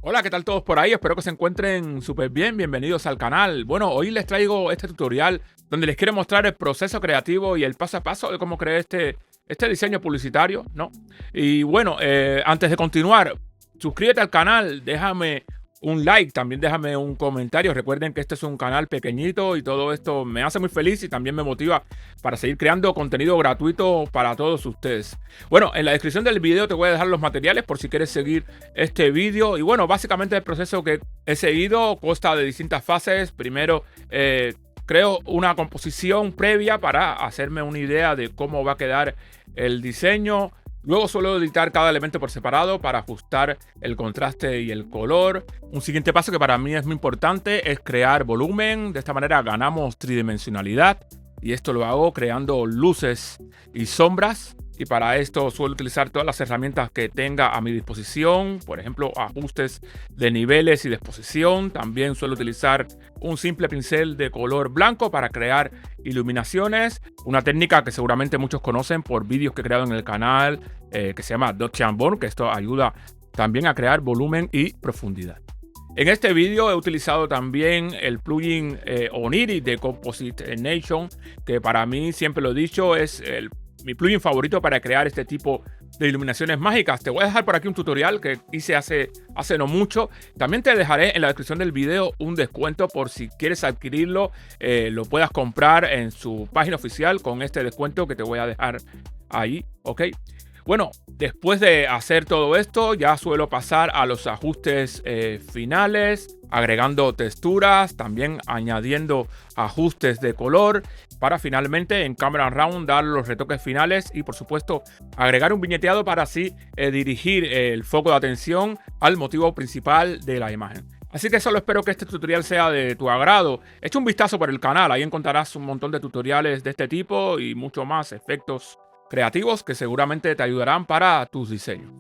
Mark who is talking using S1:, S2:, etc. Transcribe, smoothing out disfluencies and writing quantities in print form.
S1: Hola, ¿qué tal todos por ahí? Espero que se encuentren súper bien. Bienvenidos al canal. Bueno, hoy les traigo este tutorial donde les quiero mostrar el proceso creativo y el paso a paso de cómo crear este diseño publicitario, ¿no? Y bueno, antes de continuar, suscríbete al canal, déjame un like, también déjame un comentario. Recuerden que este es un canal pequeñito y todo esto me hace muy feliz y también me motiva para seguir creando contenido gratuito para todos ustedes. Bueno, en la descripción del video te voy a dejar los materiales por si quieres seguir este vídeo. Y bueno, básicamente el proceso que he seguido consta de distintas fases. Primero, creo una composición previa para hacerme una idea de cómo va a quedar el diseño. Luego suelo editar cada elemento por separado para ajustar el contraste y el color. Un siguiente paso que para mí es muy importante es crear volumen. De esta manera ganamos tridimensionalidad. Y esto lo hago creando luces y sombras. Y para esto suelo utilizar todas las herramientas que tenga a mi disposición. Por ejemplo, ajustes de niveles y de exposición. También suelo utilizar un simple pincel de color blanco para crear iluminaciones. Una técnica que seguramente muchos conocen por vídeos que he creado en el canal, que se llama Dodge and Burn, que esto ayuda también a crear volumen y profundidad. En este vídeo he utilizado también el plugin Oniri de Composite Nation, que para mí, siempre lo he dicho, es mi plugin favorito para crear este tipo de iluminaciones mágicas. Te voy a dejar por aquí un tutorial que hice hace no mucho. También te dejaré en la descripción del video un descuento por si quieres adquirirlo, lo puedas comprar en su página oficial con este descuento que te voy a dejar ahí, ¿ok? Bueno, después de hacer todo esto, ya suelo pasar a los ajustes finales, agregando texturas, también añadiendo ajustes de color, para finalmente en Camera Raw dar los retoques finales y por supuesto agregar un viñeteado para así dirigir el foco de atención al motivo principal de la imagen. Así que solo espero que este tutorial sea de tu agrado. Echa un vistazo por el canal, ahí encontrarás un montón de tutoriales de este tipo y mucho más efectos creativos que seguramente te ayudarán para tus diseños.